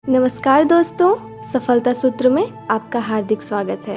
नमस्कार दोस्तों, सफलता सूत्र में आपका हार्दिक स्वागत है।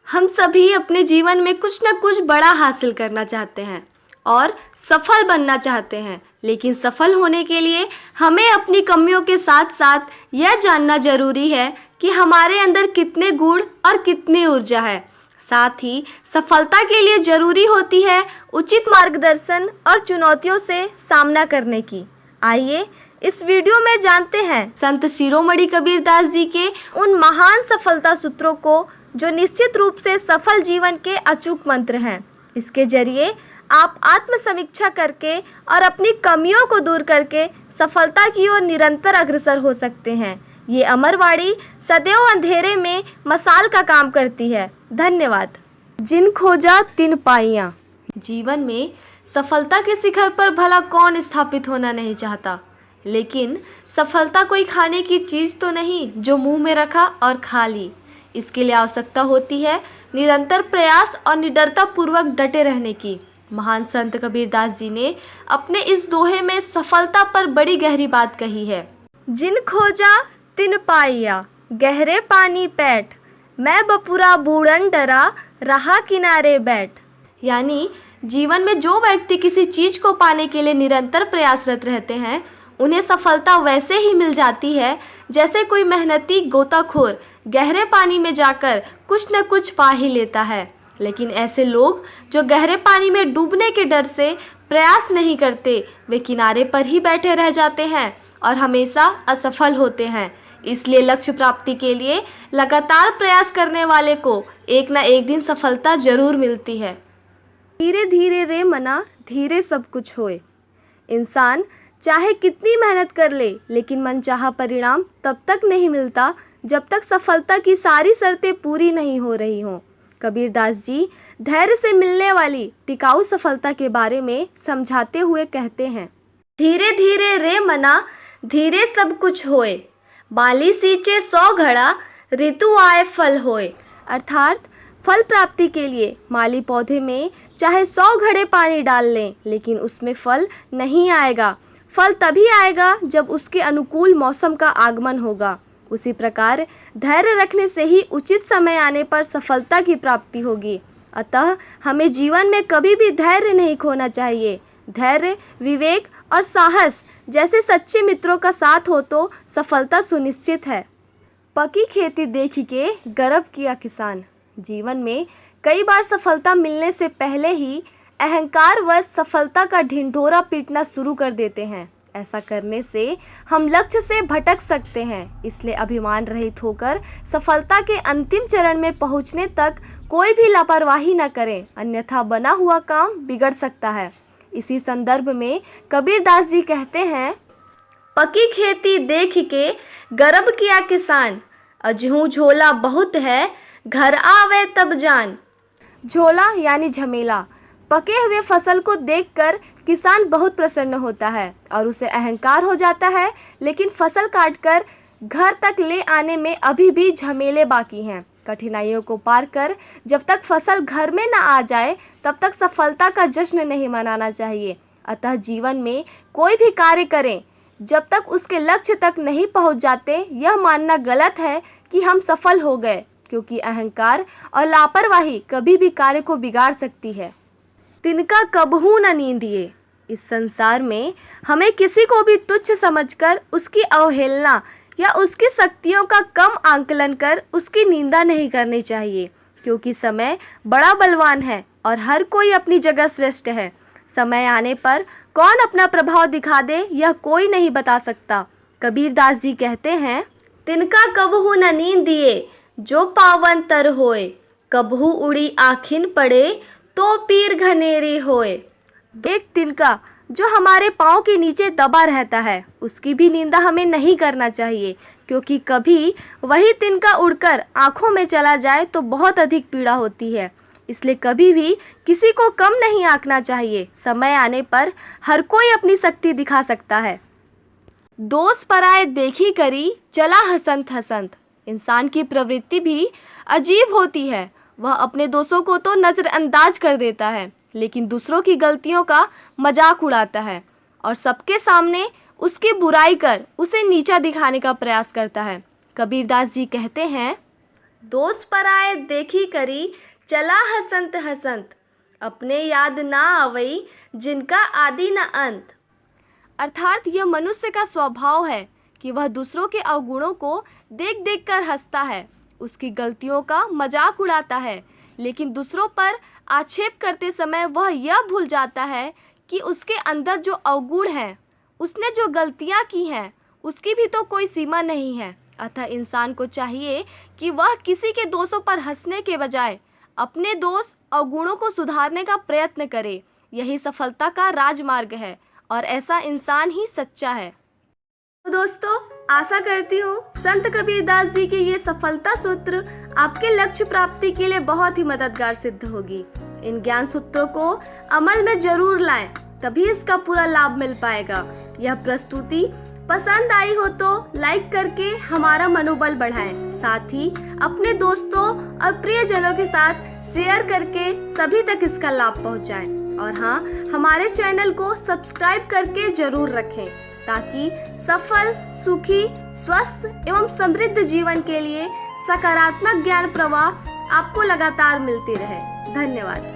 हम सभी अपने जीवन में कुछ न कुछ बड़ा हासिल करना चाहते हैं और सफल बनना चाहते हैं, लेकिन सफल होने के लिए हमें अपनी कमियों के साथ साथ यह जानना जरूरी है कि हमारे अंदर कितने गुण और कितनी ऊर्जा है। साथ ही सफलता के लिए जरूरी होती है उचित मार्गदर्शन और चुनौतियों से सामना करने की। आइए इस वीडियो में जानते हैं संत शिरोमणि कबीरदास जी के उन महान सफलता सूत्रों को जो निश्चित रूप से सफल जीवन के अचूक मंत्र हैं। इसके जरिए आप आत्म समीक्षा करके और अपनी कमियों को दूर करके सफलता की ओर निरंतर अग्रसर हो सकते हैं। ये अमरवाणी सदैव अंधेरे में मशाल का काम करती है। धन्यवाद। जिन खोजा तिन पाइयां। जीवन में सफलता के शिखर पर भला कौन स्थापित होना नहीं चाहता, लेकिन सफलता कोई खाने की चीज़ तो नहीं जो मुंह में रखा और खा ली। इसके लिए आवश्यकता होती है निरंतर प्रयास और निडरता पूर्वक डटे रहने की। महान संत कबीरदास जी ने अपने इस दोहे में सफलता पर बड़ी गहरी बात कही है। जिन खोजा तिन पाइया, गहरे पानी पैठ, मैं बपुरा बूढ़न डरा, रहा किनारे बैठ। यानी जीवन में जो व्यक्ति किसी चीज़ को पाने के लिए निरंतर प्रयासरत रहते हैं, उन्हें सफलता वैसे ही मिल जाती है जैसे कोई मेहनती गोताखोर गहरे पानी में जाकर कुछ न कुछ पा ही लेता है। लेकिन ऐसे लोग जो गहरे पानी में डूबने के डर से प्रयास नहीं करते, वे किनारे पर ही बैठे रह जाते हैं और हमेशा असफल होते हैं। इसलिए लक्ष्य प्राप्ति के लिए लगातार प्रयास करने वाले को एक न एक दिन सफलता जरूर मिलती है। धीरे धीरे रे मना, धीरे सब कुछ होए। इंसान चाहे कितनी मेहनत कर ले, लेकिन मनचाहा परिणाम तब तक नहीं मिलता जब तक सफलता की सारी शर्तें पूरी नहीं हो रही हों। कबीरदास जी धैर्य से मिलने वाली टिकाऊ सफलता के बारे में समझाते हुए कहते हैं, धीरे धीरे रे मना, धीरे सब कुछ होए, बाली सींचे 100 घड़ा, ऋतु आए फल होए। अर्थात फल प्राप्ति के लिए माली पौधे में चाहे 100 घड़े पानी डाल लें, लेकिन उसमें फल नहीं आएगा। फल तभी आएगा जब उसके अनुकूल मौसम का आगमन होगा। उसी प्रकार धैर्य रखने से ही उचित समय आने पर सफलता की प्राप्ति होगी। अतः हमें जीवन में कभी भी धैर्य नहीं खोना चाहिए। धैर्य, विवेक और साहस जैसे सच्चे मित्रों का साथ हो तो सफलता सुनिश्चित है। पकी खेती देखी के गर्व किया किसान। जीवन में कई बार सफलता मिलने से पहले ही अहंकार व सफलता का ढिंढोरा पीटना शुरू कर देते हैं। ऐसा करने से हम लक्ष्य से भटक सकते हैं। इसलिए अभिमान रहित होकर सफलता के अंतिम चरण में पहुंचने तक कोई भी लापरवाही न करें, अन्यथा बना हुआ काम बिगड़ सकता है। इसी संदर्भ में कबीरदास जी कहते हैं, पकी खेती देख के गर्व किया किसान, अजहू झोला बहुत है, घर आवे तब जान। झोला यानी झमेला। पके हुए फसल को देखकर किसान बहुत प्रसन्न होता है और उसे अहंकार हो जाता है, लेकिन फसल काटकर घर तक ले आने में अभी भी झमेले बाकी हैं। कठिनाइयों को पार कर जब तक फसल घर में न आ जाए, तब तक सफलता का जश्न नहीं मनाना चाहिए। अतः जीवन में कोई भी कार्य करें, जब तक उसके लक्ष्य तक नहीं पहुंच जाते, यह मानना गलत है कि हम सफल हो गए, क्योंकि अहंकार और लापरवाही कभी भी कार्य को बिगाड़ सकती है। तिनका कबहू न नींदिए। इस संसार में हमें किसी को भी तुच्छ समझकर उसकी अवहेलना या उसकी शक्तियों का कम आंकलन कर उसकी निंदा नहीं करनी चाहिए, क्योंकि समय बड़ा बलवान है और हर कोई अपनी जगह श्रेष्ठ है। समय आने पर कौन अपना प्रभाव दिखा दे, यह कोई नहीं बता सकता। कबीरदास जी कहते हैं, तिनका कबहू न नींदिए, जो पावन तर होए, कबहू उड़ी आखिन पड़े, तो पीर घनेरी होए। एक तिनका जो हमारे पाँव के नीचे दबा रहता है, उसकी भी निंदा हमें नहीं करना चाहिए, क्योंकि कभी वही तिनका उड़कर आँखों में चला जाए तो बहुत अधिक पीड़ा होती है। इसलिए कभी भी किसी को कम नहीं आंकना चाहिए। समय आने पर हर कोई अपनी शक्ति दिखा सकता है। दोष पराए देखी करी, चला हसंत हसंत। इंसान की प्रवृत्ति भी अजीब होती है। वह अपने दोषों को तो नज़रअंदाज कर देता है, लेकिन दूसरों की गलतियों का मजाक उड़ाता है और सबके सामने उसकी बुराई कर उसे नीचा दिखाने का प्रयास करता है। कबीरदास जी कहते हैं, दोष पराए देखी करी, चला हसंत हसंत, अपने याद ना आवई, जिनका आदि न अंत। अर्थात यह मनुष्य का स्वभाव है कि वह दूसरों के अवगुणों को देख देख कर हंसता है, उसकी गलतियों का मजाक उड़ाता है, लेकिन दूसरों पर आक्षेप करते समय वह यह भूल जाता है कि उसके अंदर जो अवगुण है, उसने जो गलतियां की हैं, उसकी भी तो कोई सीमा नहीं है। अतः इंसान को चाहिए कि वह किसी के दोषों पर हंसने के बजाय अपने दोष अवगुणों को सुधारने का प्रयत्न करे। यही सफलता का राजमार्ग है और ऐसा इंसान ही सच्चा है। तो दोस्तों, आशा करती हूँ संत कबीरदास जी के ये सफलता सूत्र आपके लक्ष्य प्राप्ति के लिए बहुत ही मददगार सिद्ध होगी। इन ज्ञान सूत्रों को अमल में जरूर लाएं, तभी इसका पूरा लाभ मिल पाएगा। यह प्रस्तुति पसंद आई हो तो लाइक करके हमारा मनोबल बढ़ाएं, साथ ही अपने दोस्तों और प्रियजनों के साथ शेयर करके सभी तक इसका लाभ पहुंचाएं। और हाँ, हमारे चैनल को सब्सक्राइब करके जरूर रखें, ताकि सफल, सुखी, स्वस्थ एवं समृद्ध जीवन के लिए सकारात्मक ज्ञान प्रवाह आपको लगातार मिलती रहे। धन्यवाद।